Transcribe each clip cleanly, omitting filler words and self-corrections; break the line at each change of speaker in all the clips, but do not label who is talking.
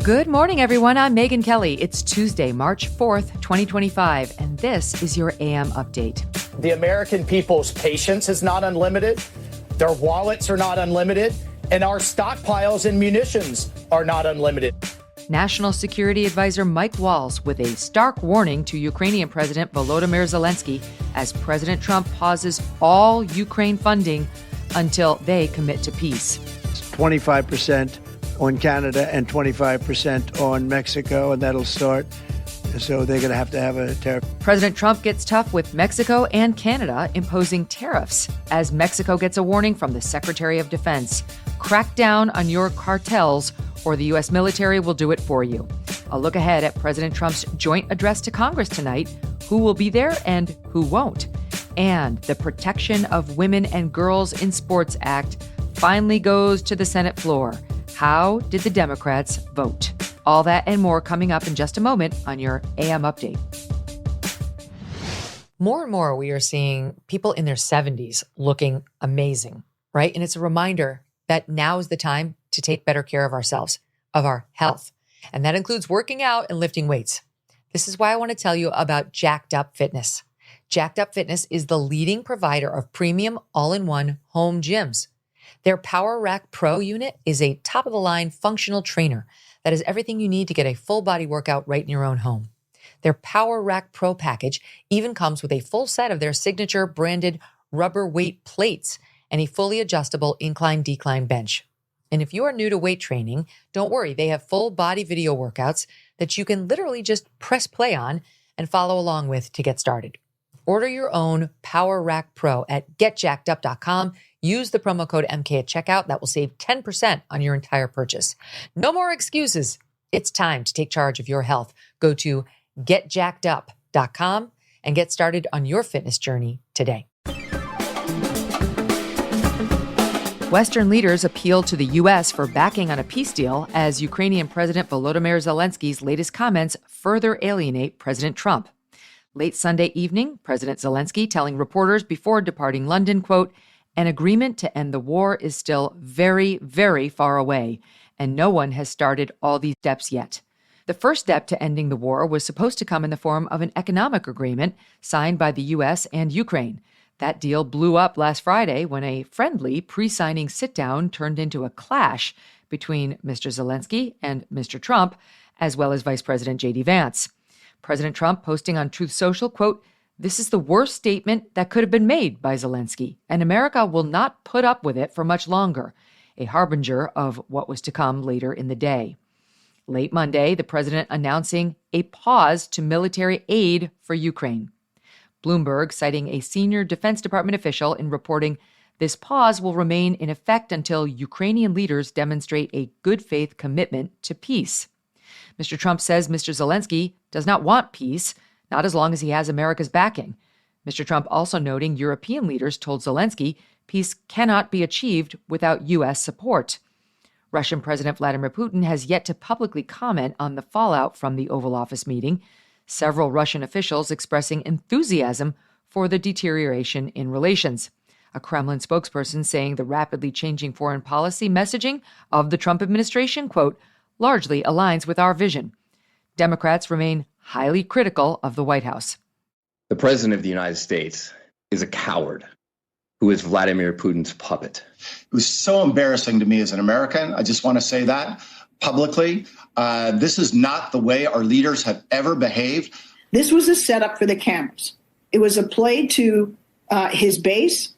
Good morning, everyone. I'm Megyn Kelly. It's Tuesday, March 4th, 2025, and this is your AM update.
The American people's patience is not unlimited. Their wallets are not unlimited. And our stockpiles and munitions are not unlimited.
National Security Advisor Mike Waltz with a stark warning to Ukrainian President Volodymyr Zelensky as President Trump pauses all Ukraine funding until they commit to peace.
25% on Canada and 25% on Mexico, and that'll start. So they're going to have a tariff.
President Trump gets tough with Mexico and Canada imposing tariffs as Mexico gets a warning from the Secretary of Defense. Crack down on your cartels or the U.S. military will do it for you. A look ahead at President Trump's joint address to Congress tonight, who will be there and who won't. And the Protection of Women and Girls in Sports Act finally goes to the Senate floor. How did the Democrats vote? All that and more coming up in just a moment on your AM Update. More and more, we are seeing people in their 70s looking amazing, right? And it's a reminder that now is the time to take better care of ourselves, of our health. And that includes working out and lifting weights. This is why I want to tell you about Jacked Up Fitness. Jacked Up Fitness is the leading provider of premium all-in-one home gyms. Their Power Rack Pro unit is a top-of-the-line functional trainer that is everything you need to get a full-body workout right in your own home. Their Power Rack Pro package even comes with a full set of their signature branded rubber weight plates and a fully adjustable incline-decline bench. And if you are new to weight training, don't worry. They have full-body video workouts that you can literally just press play on and follow along with to get started. Order your own Power Rack Pro at getjackedup.com. Use the promo code MK at checkout. That will save 10% on your entire purchase. No more excuses. It's time to take charge of your health. Go to getjackedup.com and get started on your fitness journey today. Western leaders appealed to the U.S. for backing on a peace deal as Ukrainian President Volodymyr Zelensky's latest comments further alienate President Trump. Late Sunday evening, President Zelensky telling reporters before departing London, quote, "An agreement to end the war is still very, very far away, and no one has started all these steps yet." The first step to ending the war was supposed to come in the form of an economic agreement signed by the U.S. and Ukraine. That deal blew up last Friday when a friendly pre-signing sit-down turned into a clash between Mr. Zelensky and Mr. Trump, as well as Vice President J.D. Vance. President Trump posting on Truth Social, quote, "This is the worst statement that could have been made by Zelensky, and America will not put up with it for much longer," a harbinger of what was to come later in the day. Late Monday, the president announcing a pause to military aid for Ukraine. Bloomberg citing a senior Defense Department official in reporting this pause will remain in effect until Ukrainian leaders demonstrate a good faith commitment to peace. Mr. Trump says Mr. Zelensky does not want peace, not as long as he has America's backing. Mr. Trump also noting European leaders told Zelensky peace cannot be achieved without U.S. support. Russian President Vladimir Putin has yet to publicly comment on the fallout from the Oval Office meeting, several Russian officials expressing enthusiasm for the deterioration in relations. A Kremlin spokesperson saying the rapidly changing foreign policy messaging of the Trump administration, quote, "largely aligns with our vision." Democrats remain highly critical of the White House.
The President of the United States is a coward who is Vladimir Putin's puppet.
It was so embarrassing to me as an American. I just want to say that publicly. This is not the way our leaders have ever behaved.
This was a setup for the cameras. It was a play to his base,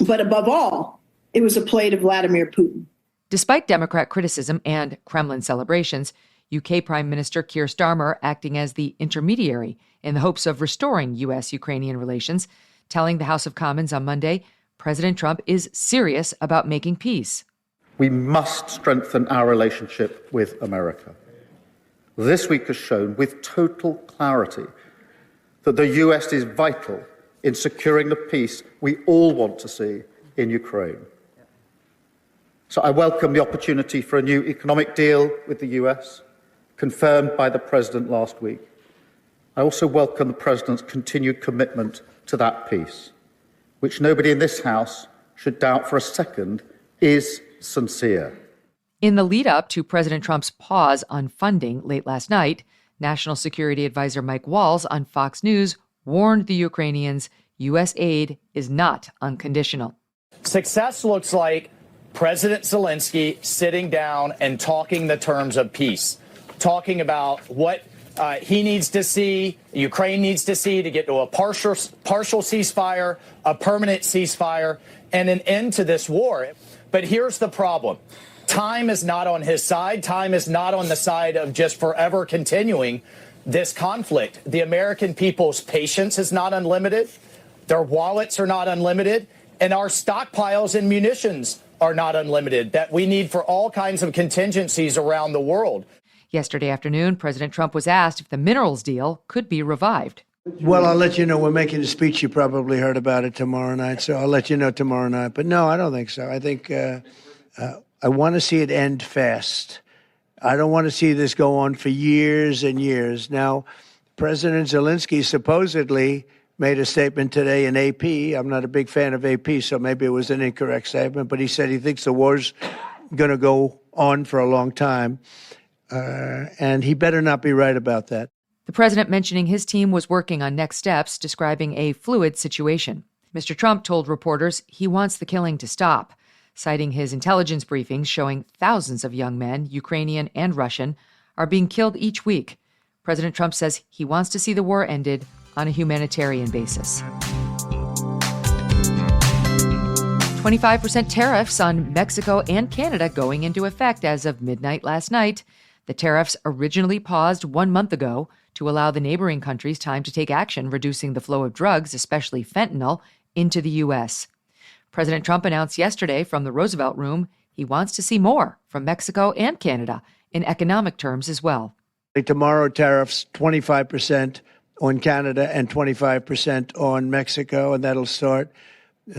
but above all, it was a play to Vladimir Putin.
Despite Democrat criticism and Kremlin celebrations, UK Prime Minister Keir Starmer acting as the intermediary in the hopes of restoring U.S.-Ukrainian relations, telling the House of Commons on Monday President Trump is serious about making peace.
We must strengthen our relationship with America. This week has shown with total clarity that the U.S. is vital in securing the peace we all want to see in Ukraine. So I welcome the opportunity for a new economic deal with the US, confirmed by the President last week. I also welcome the President's continued commitment to that peace, which nobody in this House should doubt for a second is sincere.
In the lead up to President Trump's pause on funding late last night, National Security Advisor Mike Walls on Fox News warned the Ukrainians U.S. aid is not unconditional.
Success looks like President Zelensky sitting down and talking the terms of peace, talking about what he needs to see, Ukraine needs to see to get to a partial ceasefire, a permanent ceasefire, and an end to this war. But here's the problem. Time is not on his side. Time is not on the side of just forever continuing this conflict. The American people's patience is not unlimited. Their wallets are not unlimited. And our stockpiles and munitions are not unlimited that we need for all kinds of contingencies around the world.
Yesterday afternoon, President Trump was asked if the minerals deal could be revived.
Well, I'll let you know. We're making a speech. You probably heard about it tomorrow night, so I'll let you know tomorrow night. But no, I don't think so. I think I want to see it end fast. I don't want to see this go on for years and years. Now, President Zelensky supposedly made a statement today in AP. I'm not a big fan of AP, so maybe it was an incorrect statement, but he said he thinks the war's going to go on for a long time, and he better not be right about that.
The president mentioning his team was working on next steps, describing a fluid situation. Mr. Trump told reporters he wants the killing to stop, citing his intelligence briefings showing thousands of young men, Ukrainian and Russian, are being killed each week. President Trump says he wants to see the war ended on a humanitarian basis. 25% tariffs on Mexico and Canada going into effect as of midnight last night. The tariffs originally paused 1 month ago to allow the neighboring countries time to take action, reducing the flow of drugs, especially fentanyl, into the U.S. President Trump announced yesterday from the Roosevelt Room he wants to see more from Mexico and Canada in economic terms as well.
Tomorrow, tariffs 25% on Canada and 25% on Mexico, and that'll start.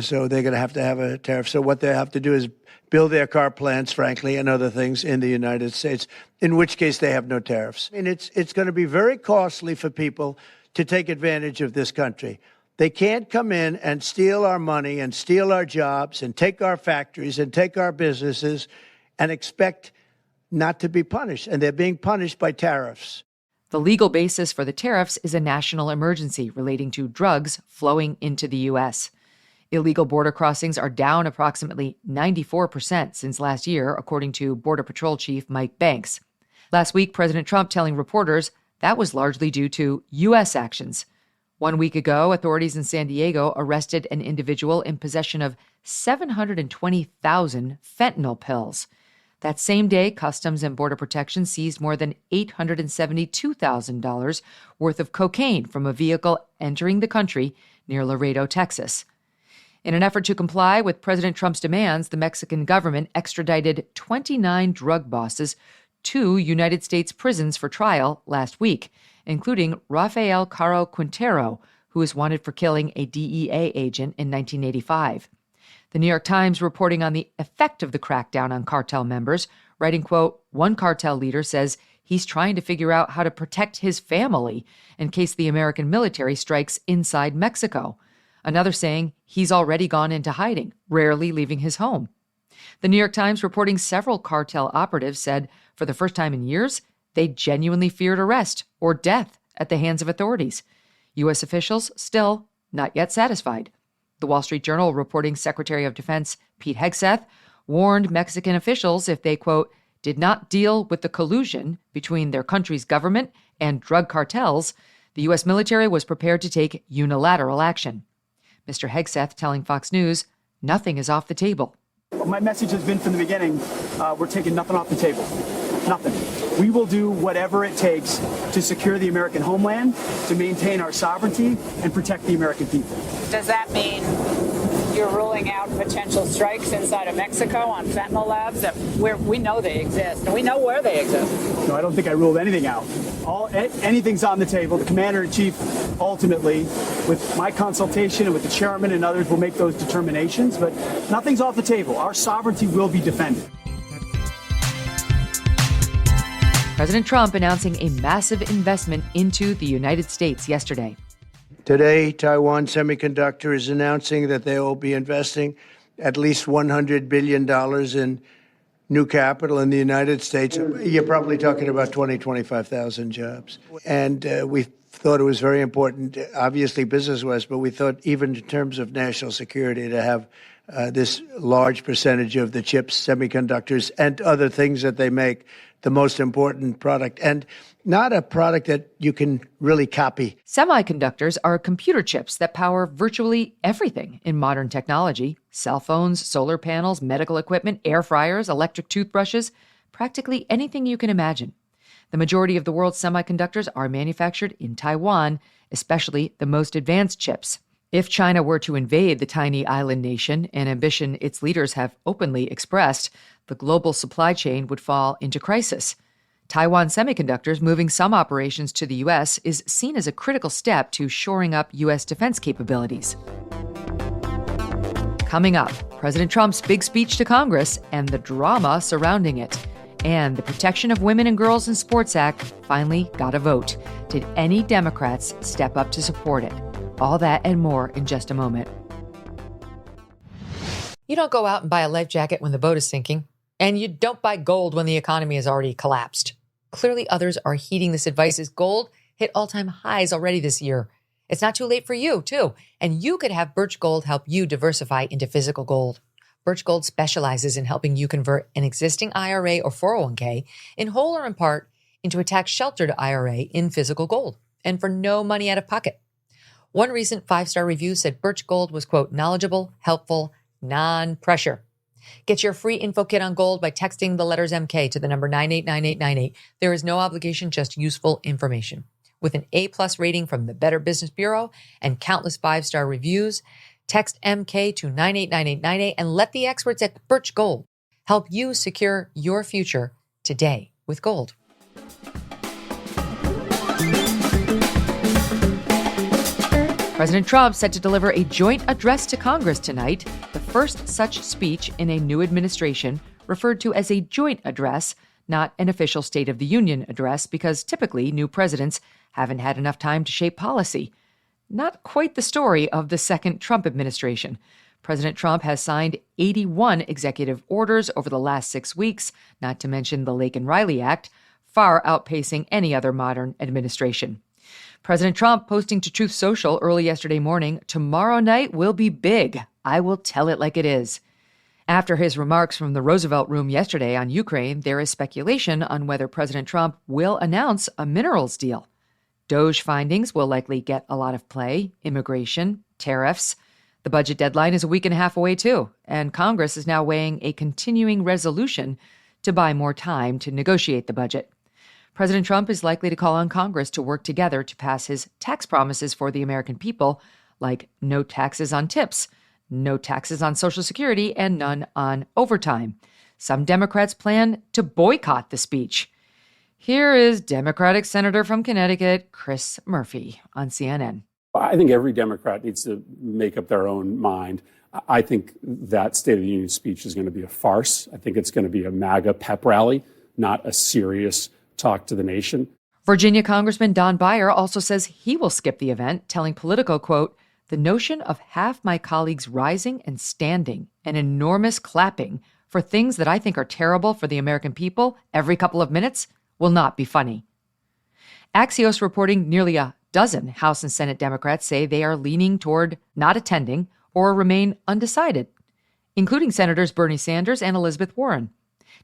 So they're going to have a tariff. So what they have to do is build their car plants, frankly, and other things in the United States, in which case they have no tariffs. And it's going to be very costly for people to take advantage of this country. They can't come in and steal our money and steal our jobs and take our factories and take our businesses and expect not to be punished. And they're being punished by tariffs.
The legal basis for the tariffs is a national emergency relating to drugs flowing into the U.S. Illegal border crossings are down approximately 94% since last year, according to Border Patrol Chief Mike Banks. Last week, President Trump telling reporters that was largely due to U.S. actions. 1 week ago, authorities in San Diego arrested an individual in possession of 720,000 fentanyl pills. That same day, Customs and Border Protection seized more than $872,000 worth of cocaine from a vehicle entering the country near Laredo, Texas. In an effort to comply with President Trump's demands, the Mexican government extradited 29 drug bosses to United States prisons for trial last week, including Rafael Caro Quintero, who is wanted for killing a DEA agent in 1985. The New York Times reporting on the effect of the crackdown on cartel members, writing, quote, one cartel leader says he's trying to figure out how to protect his family in case the American military strikes inside Mexico. Another saying he's already gone into hiding, rarely leaving his home. The New York Times reporting several cartel operatives said for the first time in years, they genuinely feared arrest or death at the hands of authorities. U.S. officials still not yet satisfied. The Wall Street Journal reporting Secretary of Defense Pete Hegseth warned Mexican officials if they, quote, did not deal with the collusion between their country's government and drug cartels, the U.S. military was prepared to take unilateral action. Mr. Hegseth telling Fox News, nothing is off the table.
My message has been from the beginning, we're taking nothing off the table. Nothing. We will do whatever it takes to secure the American homeland, to maintain our sovereignty, and protect the American people.
Does that mean you're ruling out potential strikes inside of Mexico on fentanyl labs that we know they exist, and we know where they exist?
No, I don't think I ruled anything out. Anything's on the table. The commander-in-chief, ultimately, with my consultation and with the chairman and others, will make those determinations, but nothing's off the table. Our sovereignty will be defended.
President Trump announcing a massive investment into the United States yesterday.
Today, Taiwan Semiconductor is announcing that they will be investing at least $100 billion in new capital in the United States, you're probably talking about 25,000 jobs. And we thought it was very important, obviously business-wise, but we thought even in terms of national security to have this large percentage of the chips, semiconductors, and other things that they make the most important product, and not a product that you can really copy.
Semiconductors are computer chips that power virtually everything in modern technology: cell phones, solar panels, medical equipment, air fryers, electric toothbrushes, practically anything you can imagine. The majority of the world's semiconductors are manufactured in Taiwan, especially the most advanced chips. If China were to invade the tiny island nation, an ambition its leaders have openly expressed, the global supply chain would fall into crisis. Taiwan Semiconductors moving some operations to the U.S. is seen as a critical step to shoring up U.S. defense capabilities. Coming up, President Trump's big speech to Congress and the drama surrounding it. And the Protection of Women and Girls in Sports Act finally got a vote. Did any Democrats step up to support it? All that and more in just a moment. You don't go out and buy a life jacket when the boat is sinking, and you don't buy gold when the economy has already collapsed. Clearly, others are heeding this advice as gold hit all-time highs already this year. It's not too late for you, too, and you could have Birch Gold help you diversify into physical gold. Birch Gold specializes in helping you convert an existing IRA or 401k in whole or in part into a tax-sheltered IRA in physical gold, and for no money out of pocket. One recent 5-star review said Birch Gold was, quote, knowledgeable, helpful, non-pressure. Get your free info kit on gold by texting the letters MK to the number 989898. There is no obligation, just useful information. With an A+ rating from the Better Business Bureau and countless 5-star reviews, text MK to 989898 and let the experts at Birch Gold help you secure your future today with gold. President Trump set to deliver a joint address to Congress tonight, the first such speech in a new administration, referred to as a joint address, not an official State of the Union address, because typically new presidents haven't had enough time to shape policy. Not quite the story of the second Trump administration. President Trump has signed 81 executive orders over the last 6 weeks, not to mention the Lake and Riley Act, far outpacing any other modern administration. President Trump posting to Truth Social early yesterday morning, "Tomorrow night will be big. I will tell it like it is." After his remarks from the Roosevelt Room yesterday on Ukraine, there is speculation on whether President Trump will announce a minerals deal. DOJ findings will likely get a lot of play: immigration, tariffs. The budget deadline is a week and a half away, too, and Congress is now weighing a continuing resolution to buy more time to negotiate the budget. President Trump is likely to call on Congress to work together to pass his tax promises for the American people, like no taxes on tips, no taxes on Social Security, and none on overtime. Some Democrats plan to boycott the speech. Here is Democratic Senator from Connecticut, Chris Murphy, on CNN.
I think every Democrat needs to make up their own mind. I think that State of the Union speech is going to be a farce. I think it's going to be a MAGA pep rally, not a serious talk to the nation.
Virginia Congressman Don Beyer also says he will skip the event, telling Politico, quote, "The notion of half my colleagues rising and standing, an enormous clapping for things that I think are terrible for the American people every couple of minutes will not be funny." Axios reporting nearly a dozen House and Senate Democrats say they are leaning toward not attending or remain undecided, including Senators Bernie Sanders and Elizabeth Warren.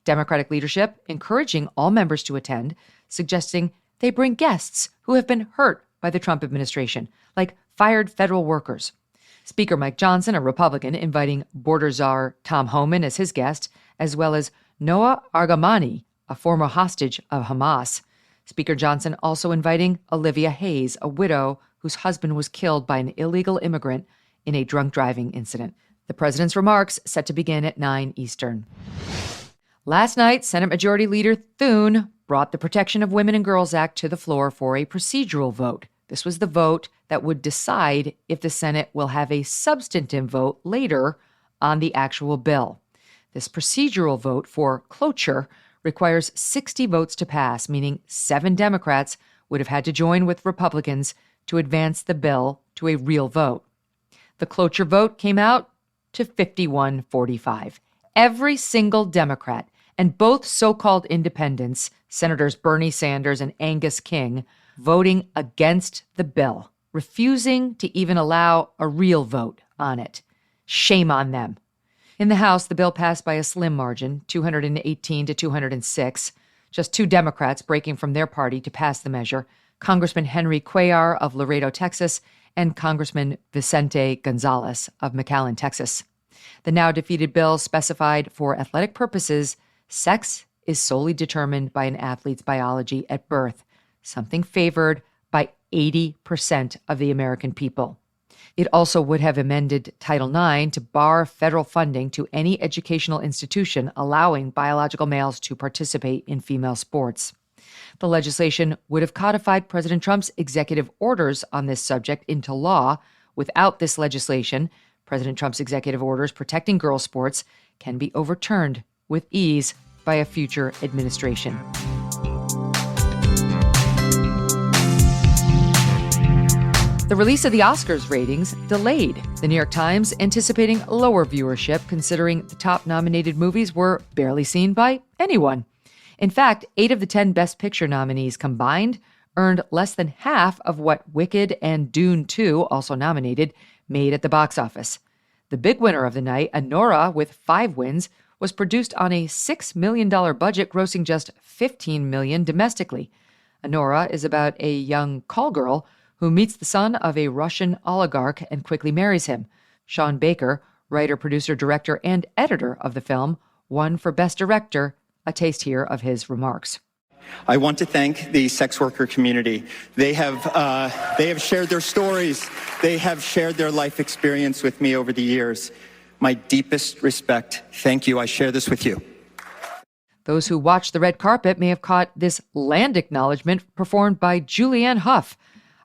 Democratic leadership encouraging all members to attend, suggesting they bring guests who have been hurt by the Trump administration, like fired federal workers. Speaker Mike Johnson, a Republican, inviting border czar Tom Homan as his guest, as well as Noah Argamani, a former hostage of Hamas. Speaker Johnson also inviting Olivia Hayes, a widow whose husband was killed by an illegal immigrant in a drunk driving incident. The president's remarks set to begin at 9 Eastern. Last night, Senate Majority Leader Thune brought the Protection of Women and Girls Act to the floor for a procedural vote. This was the vote that would decide if the Senate will have a substantive vote later on the actual bill. This procedural vote for cloture requires 60 votes to pass, meaning 7 Democrats would have had to join with Republicans to advance the bill to a real vote. The cloture vote came out to 51-45. Every single Democrat and both so-called independents, Senators Bernie Sanders and Angus King, voting against the bill, refusing to even allow a real vote on it. Shame on them. In the House, the bill passed by a slim margin, 218 to 206, just 2 Democrats breaking from their party to pass the measure, Congressman Henry Cuellar of Laredo, Texas, and Congressman Vicente Gonzalez of McAllen, Texas. The now defeated bill specified for athletic purposes, sex is solely determined by an athlete's biology at birth, something favored by 80% of the American people. It also would have amended Title IX to bar federal funding to any educational institution allowing biological males to participate in female sports. The legislation would have codified President Trump's executive orders on this subject into law. Without this legislation, President Trump's executive orders protecting girls' sports can be overturned with ease by a future administration. The release of the Oscars ratings delayed. The New York Times anticipating lower viewership considering the top nominated movies were barely seen by anyone. In fact, 8 of the 10 Best Picture nominees combined earned less than half of what Wicked and Dune 2, also nominated, made at the box office. The big winner of the night, Anora, with 5 wins, was produced on a $6 million budget, grossing just $15 million domestically. Anora is about a young call girl who meets the son of a Russian oligarch and quickly marries him. Sean Baker, writer, producer, director, and editor of the film, won for Best Director. A taste here of his remarks.
I want to thank the sex worker community. They have shared their stories. They have shared their life experience with me over the years. My deepest respect. Thank you. I share this with you.
Those who watched the red carpet may have caught this land acknowledgement performed by Julianne Hough,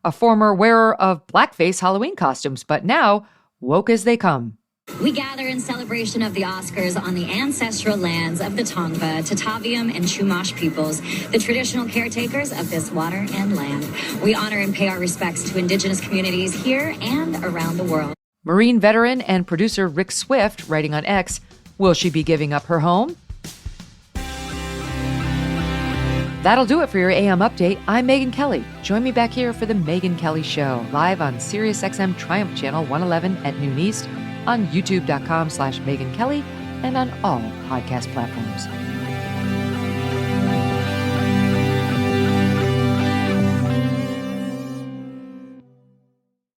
a former wearer of blackface Halloween costumes, but now woke as they come.
We gather in celebration of the Oscars on the ancestral lands of the Tongva, Tataviam, and Chumash peoples, the traditional caretakers of this water and land. We honor and pay our respects to Indigenous communities here and around the world.
Marine veteran and producer Rick Swift, writing on X, will she be giving up her home? That'll do it for your AM update. I'm Megyn Kelly. Join me back here for the Megyn Kelly Show, live on SiriusXM Triumph Channel 111 at noon East, on youtube.com/Megyn Kelly, and on all podcast platforms.